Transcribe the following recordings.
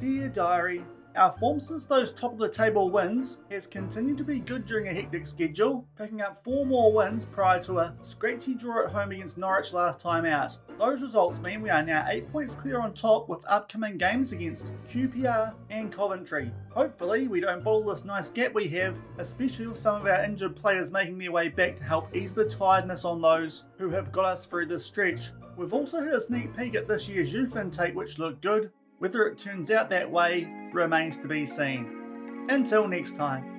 Dear Diary, our form since those top of the table wins has continued to be good during a hectic schedule, picking up 4 more wins prior to a scratchy draw at home against Norwich last time out. Those results mean we are now 8 points clear on top with upcoming games against QPR and Coventry. Hopefully we don't bottle this nice gap we have, especially with some of our injured players making their way back to help ease the tiredness on those who have got us through this stretch. We've also had a sneak peek at this year's youth intake which looked good. Whether it turns out that way remains to be seen. Until next time.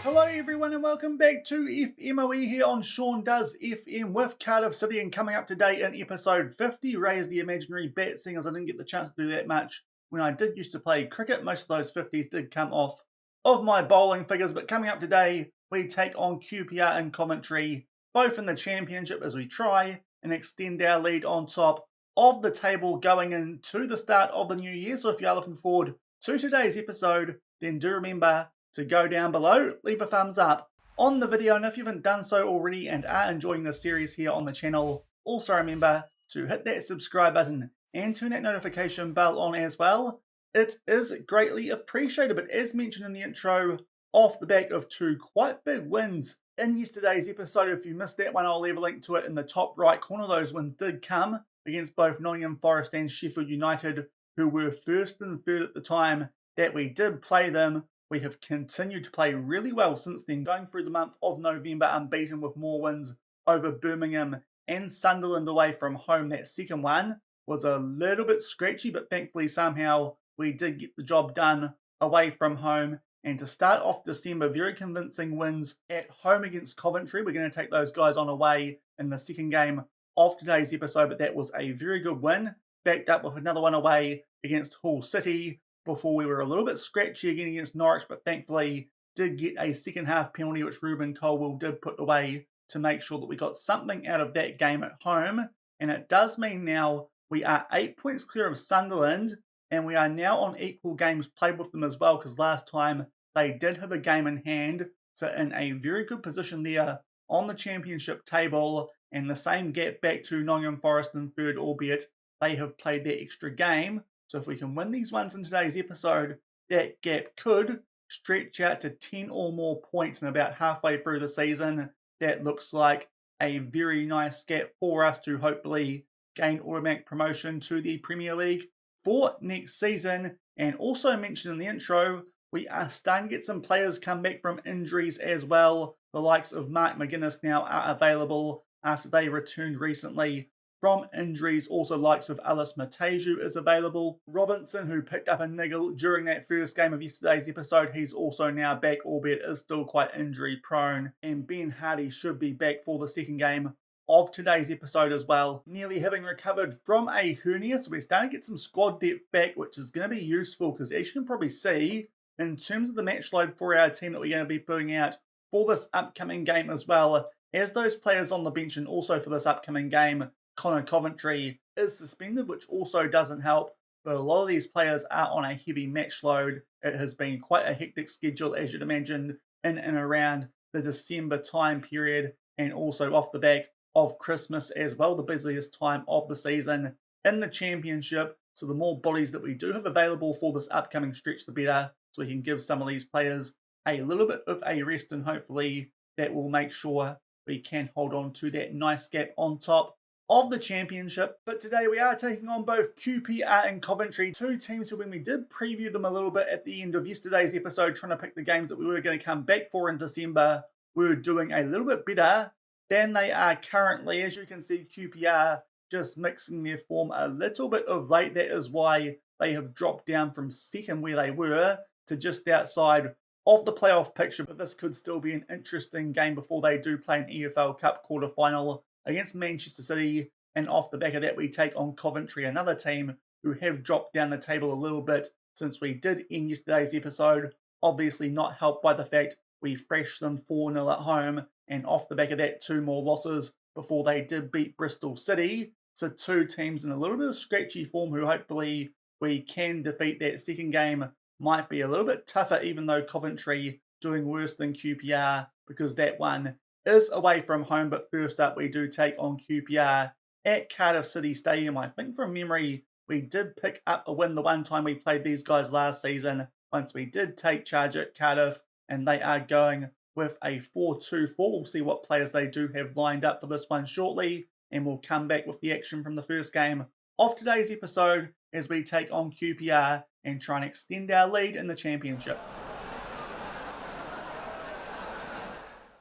Hello everyone and welcome back to FMOE here on Shaun Does FM with Cardiff City, and coming up today in episode 50, Raise the Imaginary Bet, seeing as I didn't get the chance to do that much when I did used to play cricket. Most of those 50s did come off of my bowling figures, but coming up today we take on QPR and Coventry, both in the championship, as we try and extend our lead on top of the table going into the start of the new year. So if you are looking forward to today's episode, then do remember to go down below, leave a thumbs up on the video, and if you haven't done so already and are enjoying this series here on the channel, also remember to hit that subscribe button and turn that notification bell on as well. It is greatly appreciated. But as mentioned in the intro, off the back of 2 quite big wins in yesterday's episode, if you missed that one, I'll leave a link to it in the top right corner. Those wins did come against both Nottingham Forest and Sheffield United, who were first and third at the time that we did play them. We have continued to play really well since then, going through the month of November unbeaten with more wins over Birmingham and Sunderland away from home. That second one was a little bit scratchy, but thankfully somehow we did get the job done away from home. And to start off December, very convincing wins at home against Coventry. We're going to take those guys on away in the second game of today's episode, but that was a very good win, backed up with another one away against Hull City, before we were a little bit scratchy again against Norwich, but thankfully did get a second half penalty which Ruben Colwell did put away to make sure that we got something out of that game at home. And it does mean now we are 8 points clear of Sunderland, and we are now on equal games played with them as well, because last time they did have a game in hand. So in a very good position there on the championship table, and the same gap back to Nottingham Forest in third, albeit they have played their extra game. So if we can win these ones in today's episode, that gap could stretch out to 10 or more points, and about halfway through the season, that looks like a very nice gap for us to hopefully gain automatic promotion to the Premier League for next season. And also mentioned in the intro, we are starting to get some players come back from injuries as well. The likes of Mark McGuinness now are available after they returned recently from injuries. Also likes of Alice Mateju is available. Robinson, who picked up a niggle during that first game of yesterday's episode, he's also now back, albeit is still quite injury prone. And Ben Hardy should be back for the second game of today's episode as well, nearly having recovered from a hernia. So we're starting to get some squad depth back, which is going to be useful, because as you can probably see, in terms of the match load for our team that we're going to be putting out for this upcoming game as well, as those players on the bench, and also for this upcoming game, Connor Coventry is suspended, which also doesn't help. But a lot of these players are on a heavy match load. It has been quite a hectic schedule, as you'd imagine, in and around the December time period, and also off the back of Christmas as well, the busiest time of the season in the championship. So the more bodies that we do have available for this upcoming stretch, the better, so we can give some of these players a little bit of a rest, and hopefully that will make sure we can hold on to that nice gap on top of the championship. But today we are taking on both QPR and Coventry, 2 teams who, when we did preview them a little bit at the end of yesterday's episode, trying to pick the games that we were going to come back for in December, we were doing a little bit better than they are currently. As you can see, QPR just mixing their form a little bit of late. That is why they have dropped down from second, where they were, to just outside of the playoff picture. But this could still be an interesting game before they do play an EFL Cup quarter-final against Manchester City. And off the back of that, we take on Coventry, another team who have dropped down the table a little bit since we did end yesterday's episode. Obviously not helped by the fact we thrashed them 4-0 at home, and off the back of that, 2 more losses before they did beat Bristol City. So 2 teams in a little bit of scratchy form who hopefully we can defeat. That second game might be a little bit tougher, even though Coventry doing worse than QPR, because that one is away from home. But first up, we do take on QPR at Cardiff City Stadium. I think from memory, we did pick up a win the one time we played these guys last season, once we did take charge at Cardiff, and they are going with a 4-2-4. We'll see what players they do have lined up for this one shortly, and we'll come back with the action from the first game of today's episode as we take on QPR and try and extend our lead in the championship.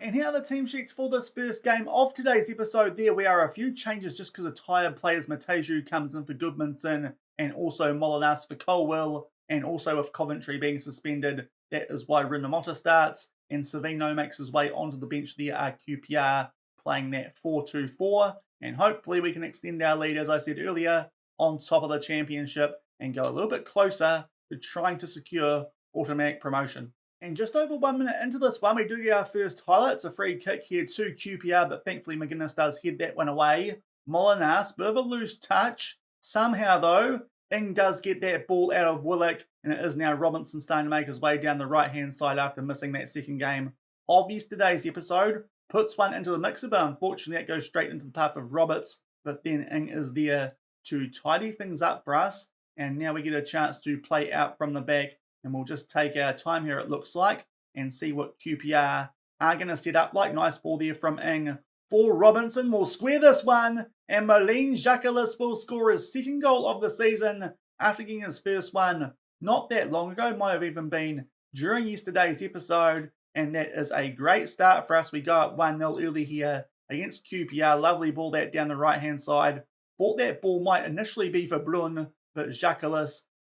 And here are the team sheets for this first game of today's episode. There we are, a few changes just because of tired players. Mateju comes in for Goodmanson, and also Molinas for Colwell, and also with Coventry being suspended, that is why Rinomota starts, and Savino makes his way onto the bench. There are QPR playing that 4-2-4, and hopefully we can extend our lead, as I said earlier, on top of the championship and go a little bit closer to trying to secure automatic promotion. And just over 1 minute into this one, we do get our first highlight. It's a free kick here to QPR, but thankfully McGuinness does head that one away. Molinas, bit of a loose touch. Somehow though, Ing does get that ball out of Willock, and it is now Robinson starting to make his way down the right-hand side after missing that second game of yesterday's episode. Puts one into the mixer, but unfortunately that goes straight into the path of Roberts. But then Ing is there to tidy things up for us, and now we get a chance to play out from the back. And we'll just take our time here, it looks like, and see what QPR are going to set up like. Nice ball there from Ing for Robinson. We'll square this one, and Moline Jacques will score his second goal of the season after getting his first one not that long ago. Might have even been during yesterday's episode, and that is a great start for us. We go up 1-0 early here against QPR. Lovely ball that down the right-hand side. Thought that ball might initially be for Brun, but Jacques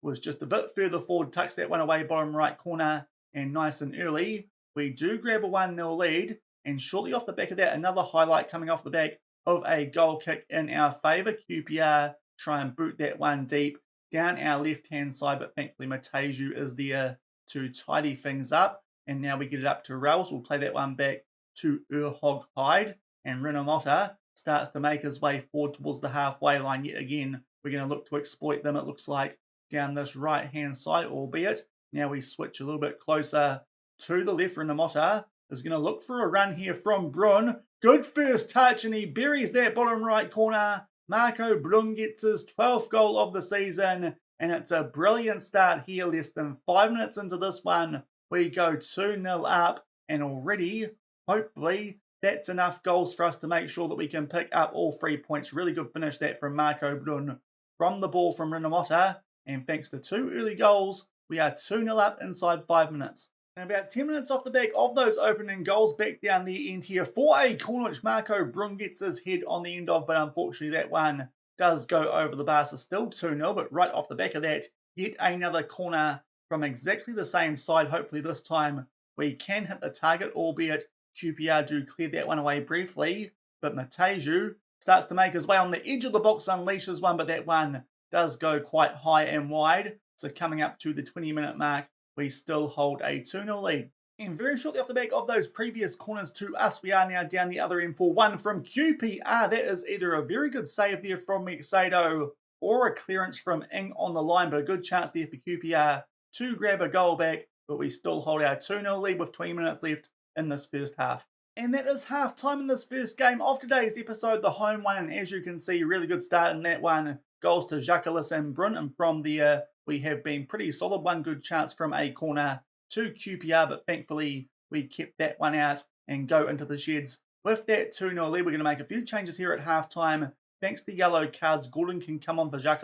was just a bit further forward, tucks that one away bottom right corner, and nice and early. We do grab a 1-0 lead, and shortly off the back of that, another highlight coming off the back of a goal kick in our favour. QPR try and boot that one deep down our left-hand side, but thankfully Mateju is there to tidy things up, and now we get it up to Rels. We'll play that one back to Urhog Hyde, and Rinomota starts to make his way forward towards the halfway line yet again. We're going to look to exploit them, it looks like, down this right-hand side, albeit now we switch a little bit closer to the left. Rinomota is going to look for a run here from Brun. Good first touch, and he buries that bottom right corner. Marco Brun gets his 12th goal of the season, and it's a brilliant start here. Less than 5 minutes into this one, we go 2-0 up, and already, hopefully, that's enough goals for us to make sure that we can pick up all 3 points. Really good finish that from Marco Brun from the ball from Rinomota. And thanks to 2 early goals, we are 2-0 up inside 5 minutes. And about 10 minutes off the back of those opening goals, back down the end here for a corner which Marco Brun gets his head on the end of, but unfortunately that one does go over the bar. So still 2-0, but right off the back of that, yet another corner from exactly the same side. Hopefully this time we can hit the target, albeit QPR do clear that one away briefly. But Mateju starts to make his way on the edge of the box, unleashes one, but that one does go quite high and wide. So coming up to the 20-minute mark, we still hold a 2-0 lead. And very shortly off the back of those previous corners to us, we are now down the other end for one from QPR. That is either a very good save there from Mexado or a clearance from Ing on the line, but a good chance there for QPR to grab a goal back. But we still hold our 2-0 lead with 20 minutes left in this first half. And that is half time in this first game of today's episode, the home one. And as you can see, really good start in that one. Goals to Jacques and Brun, and from there we have been pretty solid. One good chance from a corner to QPR, but thankfully we kept that one out and go into the sheds with that 2-0 lead. We're going to make a few changes here at half time. Thanks to yellow cards, Gordon can come on for Jacques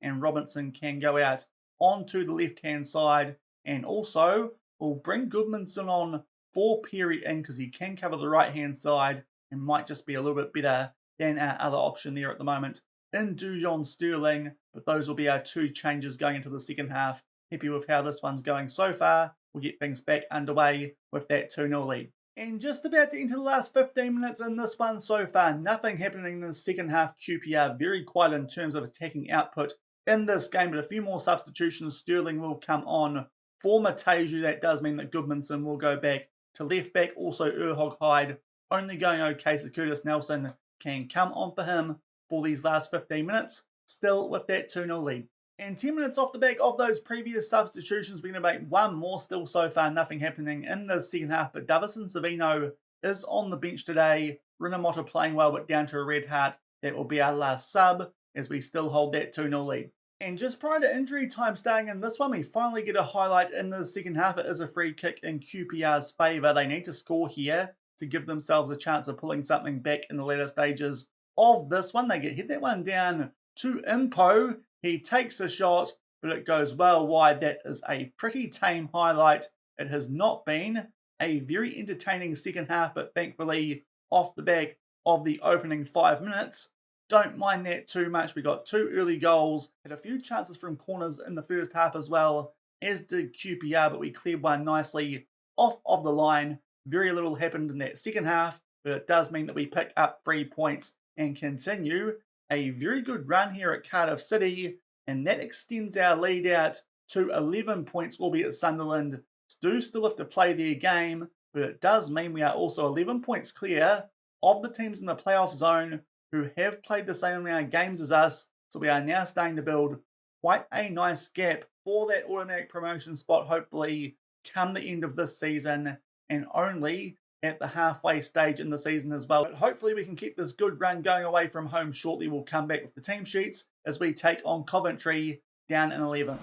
and Robinson can go out onto the left-hand side. And also we'll bring Goodmanson on for Perry in because he can cover the right-hand side and might just be a little bit better than our other option there at the moment in Dujon Sterling. But those will be our 2 changes going into the second half. Happy with how this one's going so far. We'll get things back underway with that 2-0 lead. And just about to enter the last 15 minutes in this one so far. Nothing happening in the second half. QPR very quiet in terms of attacking output in this game, but a few more substitutions. Sterling will come on for Mateju. That does mean that Goodmanson will go back to left back, also Urhog Hyde only going okay, so Curtis Nelson can come on for him for these last 15 minutes, still with that 2-0 lead. And 10 minutes off the back of those previous substitutions, we're going to make one more. Still so far nothing happening in the second half, but Davison Savino is on the bench today. Rinomota playing well, but down to a red heart. That will be our last sub as we still hold that 2-0 lead. And just prior to injury time starting in this one, we finally get a highlight in the second half. It is a free kick in QPR's favour. They need to score here to give themselves a chance of pulling something back in the later stages of this one. They hit that one down to Impo. He takes a shot, but it goes well wide. That is a pretty tame highlight. It has not been a very entertaining second half, but thankfully off the back of the opening 5 minutes, don't mind that too much. We got 2 early goals, had a few chances from corners in the first half as well, as did QPR, but we cleared one nicely off of the line. Very little happened in that second half, but it does mean that we pick up 3 points and continue a very good run here at Cardiff City, and that extends our lead out to 11 points, albeit Sunderland do still have to play their game, but it does mean we are also 11 points clear of the teams in the playoff zone who have played the same amount of games as us, so we are now starting to build quite a nice gap for that automatic promotion spot, hopefully come the end of this season, and only at the halfway stage in the season as well. But hopefully we can keep this good run going away from home shortly. We'll come back with the team sheets as we take on Coventry down in 11th.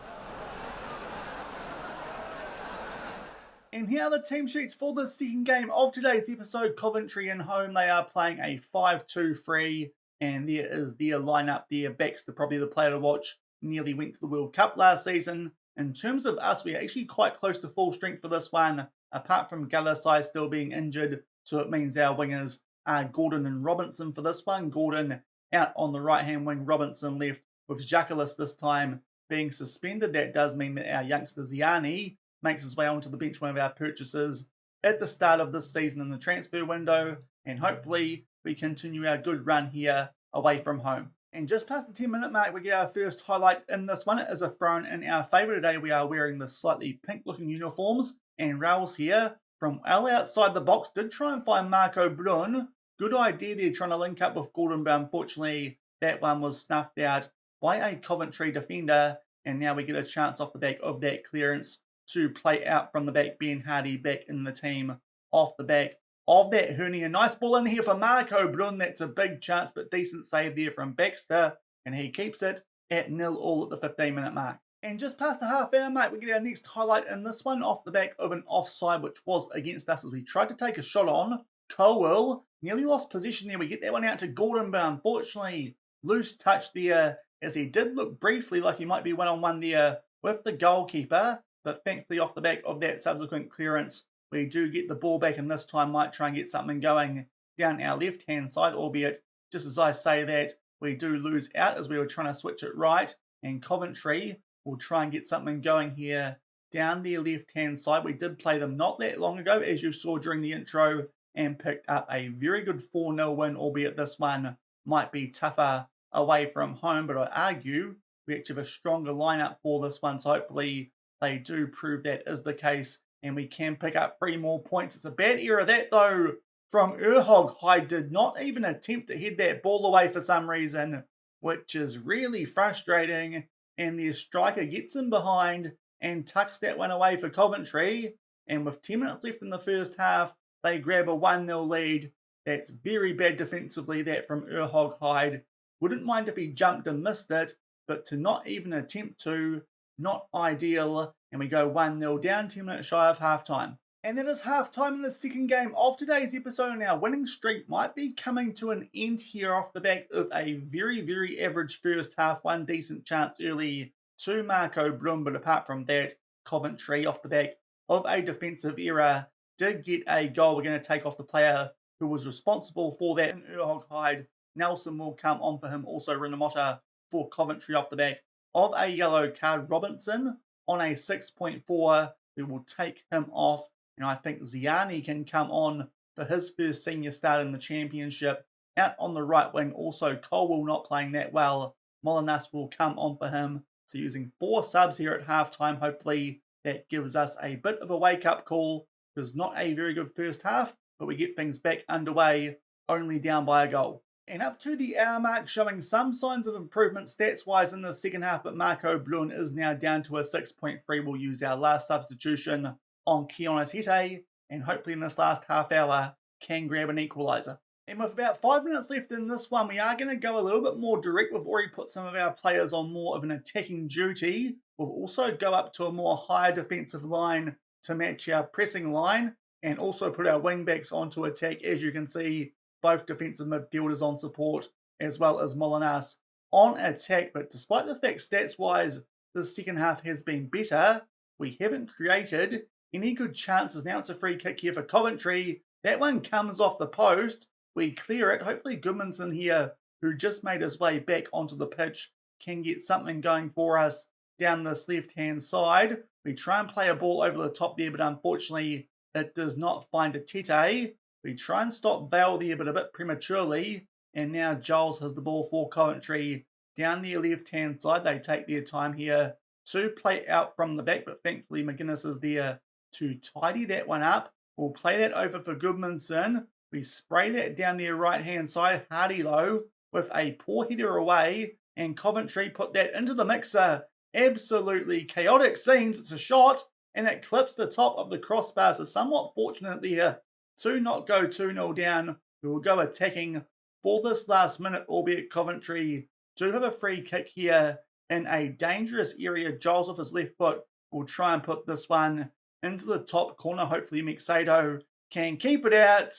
And here are the team sheets for the second game of today's episode. Coventry in home, they are playing a 5-2-3, and there is their lineup there. Baxter, probably the player to watch, nearly went to the World Cup last season. In terms of us, we're actually quite close to full strength for this one, apart from Galasai still being injured, so it means our wingers are Gordon and Robinson for this one. Gordon out on the right-hand wing, Robinson left, with Jackalis this time being suspended. That does mean that our youngster Ziani makes his way onto the bench, one of our purchases at the start of this season in the transfer window, and hopefully we continue our good run here away from home. And just past the 10-minute mark, we get our first highlight in this one. It is a thrown in our favour today. We are wearing the slightly pink-looking uniforms, and Raoul's here from well outside the box did try and find Marco Brun. Good idea there, trying to link up with Gordon, but unfortunately that one was snuffed out by a Coventry defender, and now we get a chance off the back of that clearance to play out from the back. Ben Hardy back in the team off the back of that hernia. Nice ball in here for Marco Brun. That's a big chance, but decent save there from Baxter, and he keeps it at 0-0 at the 15-minute mark. And just past the half-hour mark, we get our next highlight in this one off the back of an offside, which was against us as we tried to take a shot on Colwell. Nearly lost possession there. We get that one out to Gordon, but unfortunately loose touch there, as he did look briefly like he might be one-on-one there with the goalkeeper. But thankfully, off the back of that subsequent clearance, we do get the ball back, and this time might try and get something going down our left-hand side, albeit, just as I say that, we do lose out as we were trying to switch it right, and Coventry will try and get something going here down their left-hand side. We did play them not that long ago, as you saw during the intro, and picked up a very good 4-0 win, albeit this one might be tougher away from home, but I argue we actually have a stronger lineup for this one, so hopefully they do prove that is the case, and we can pick up 3 more points. It's a bad error that, though, from Urhog Hyde. Did not even attempt to head that ball away for some reason, which is really frustrating, and their striker gets him behind and tucks that one away for Coventry, and with 10 minutes left in the first half, they grab a 1-0 lead. That's very bad defensively, that from Urhog Hyde. Wouldn't mind if he jumped and missed it, but to not even attempt to, not ideal, and we go 1-0 down, 10 minutes shy of half-time. And that is half-time in the second game of today's episode, and our winning streak might be coming to an end here off the back of a very, very average first half. One decent chance early to Marco Brun, but apart from that, Coventry off the back of a defensive error did get a goal. We're going to take off the player who was responsible for that in Urhog Hyde. Nelson will come on for him, also Rinomota for Coventry off the back of a yellow card. Robinson on a 6.4. We will take him off, and I think Ziani can come on for his first senior start in the championship. Out on the right wing, also Colwell not playing that well. Molinas will come on for him. So using 4 subs here at halftime, hopefully that gives us a bit of a wake-up call It was not a very good first half, but we get things back underway, only down by a goal. And up to the hour mark, showing some signs of improvement stats-wise in the second half, but Marco Bluen is now down to a 6.3. We'll use our last substitution on Keona Tete, and hopefully in this last half hour can grab an equaliser. And with about 5 minutes left in this one, we are going to go a little bit more direct. We've already put some of our players on more of an attacking duty. We'll also go up to a more higher defensive line to match our pressing line, and also put our wing-backs onto attack. As you can see, both defensive midfielders on support, as well as Molinas on attack. But despite the fact stats-wise the second half has been better, we haven't created any good chances. Now it's a free kick here for Coventry. That one comes off the post. We clear it. Hopefully Goodmanson here, who just made his way back onto the pitch, can get something going for us down this left-hand side. We try and play a ball over the top there, but unfortunately it does not find a Tete. We try and stop Bale there, but a bit prematurely. And now Giles has the ball for Coventry down their left-hand side. They take their time here to play out from the back, but thankfully McGuinness is there to tidy that one up. We'll play that over for Goodmanson. We spray that down their right-hand side. Hardy, though, with a poor header away, and Coventry put that into the mixer. Absolutely chaotic scenes. It's a shot, and it clips the top of the crossbar. So somewhat fortunate there to not go 2-0 down. We will go attacking for this last minute, albeit Coventry do have a free kick here in a dangerous area. Giles with his left foot will try and put this one into the top corner. Hopefully Mixado can keep it out,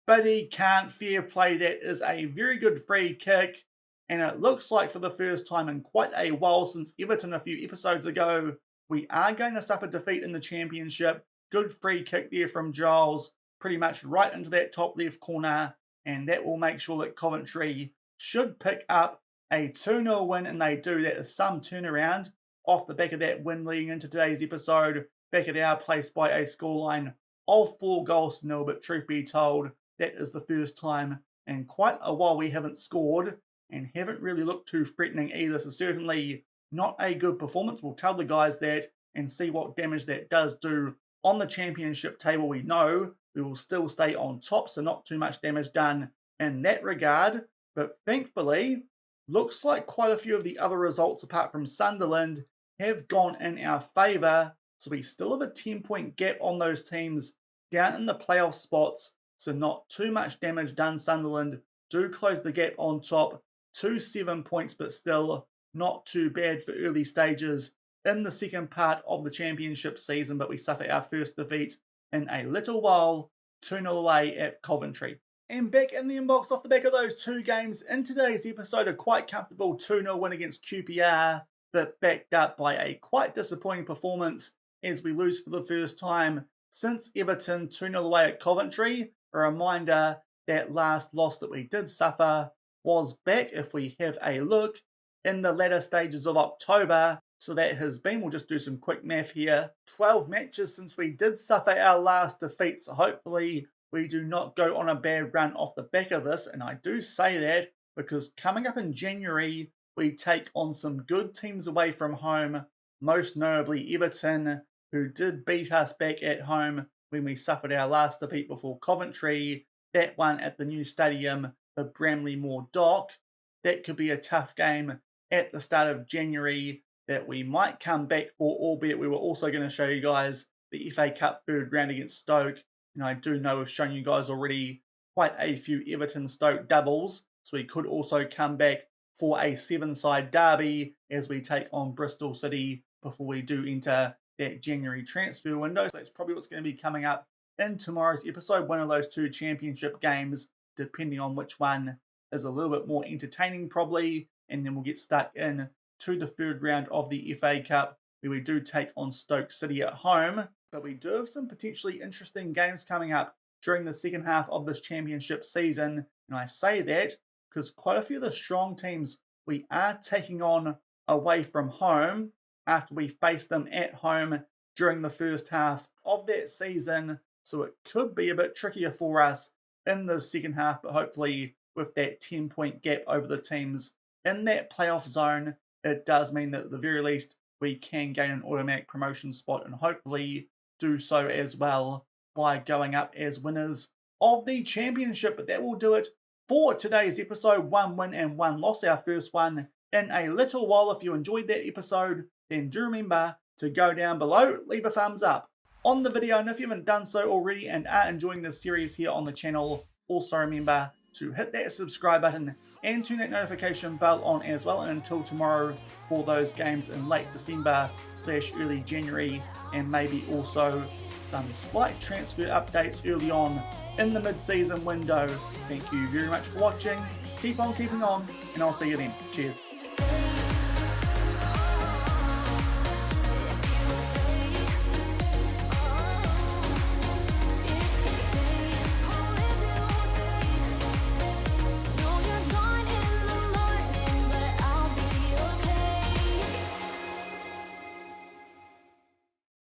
but he can't. Fair play. That is a very good free kick, and it looks like for the first time in quite a while since Everton a few episodes ago, we are going to suffer defeat in the Championship. Good free kick there from Giles, pretty much right into that top left corner, and that will make sure that Coventry should pick up a 2-0 win, and they do. That is some turnaround off the back of that win leading into today's episode, back at our place by a scoreline of 4-0, but truth be told, that is the first time in quite a while we haven't scored, and haven't really looked too threatening either, so certainly not a good performance. We'll tell the guys that and see what damage that does do on the Championship table. We know we will still stay on top, so not too much damage done in that regard. But thankfully, looks like quite a few of the other results, apart from Sunderland, have gone in our favour. So we still have a 10-point gap on those teams down in the playoff spots. So not too much damage done. Sunderland do close the gap on top to 7 points, but still not too bad for early stages in the second part of the Championship season. But we suffer our first defeat in a little while, 2-0 away at Coventry. And back in the inbox off the back of those two games in today's episode, a quite comfortable 2-0 win against QPR, but backed up by a quite disappointing performance as we lose for the first time since Everton, 2-0 away at Coventry. A reminder, that last loss that we did suffer was back, if we have a look, in the latter stages of October. So that has been, we'll just do some quick math here, 12 matches since we did suffer our last defeat. So hopefully we do not go on a bad run off the back of this. And I do say that because coming up in January, we take on some good teams away from home, most notably Everton, who did beat us back at home when we suffered our last defeat before Coventry. That one at the new stadium, the Bramley-Moore Dock. That could be a tough game at the start of January that we might come back for, albeit we were also going to show you guys the FA Cup third round against Stoke. And I do know we've shown you guys already quite a few Everton-Stoke doubles, so we could also come back for a 7-side derby as we take on Bristol City before we do enter that January transfer window. So that's probably what's going to be coming up in tomorrow's episode, one of those two Championship games, depending on which one is a little bit more entertaining probably, and then we'll get stuck in to the third round of the FA Cup, where we do take on Stoke City at home. But we do have some potentially interesting games coming up during the second half of this Championship season, and I say that because quite a few of the strong teams we are taking on away from home after we face them at home during the first half of that season. So it could be a bit trickier for us in the second half, but hopefully with that 10-point gap over the teams in that playoff zone, it does mean that at the very least we can gain an automatic promotion spot and hopefully do so as well by going up as winners of the championship. But that will do it for today's episode. 1 win and 1 loss, our first one in a little while. If you enjoyed that episode, then do remember to go down below, leave a thumbs up on the video, and if you haven't done so already and are enjoying this series here on the channel, also remember to hit that subscribe button and turn that notification bell on as well. And until tomorrow for those games in late December / early January, and maybe also some slight transfer updates early on in the mid-season window. Thank you very much for watching. Keep on keeping on, and I'll see you then. Cheers.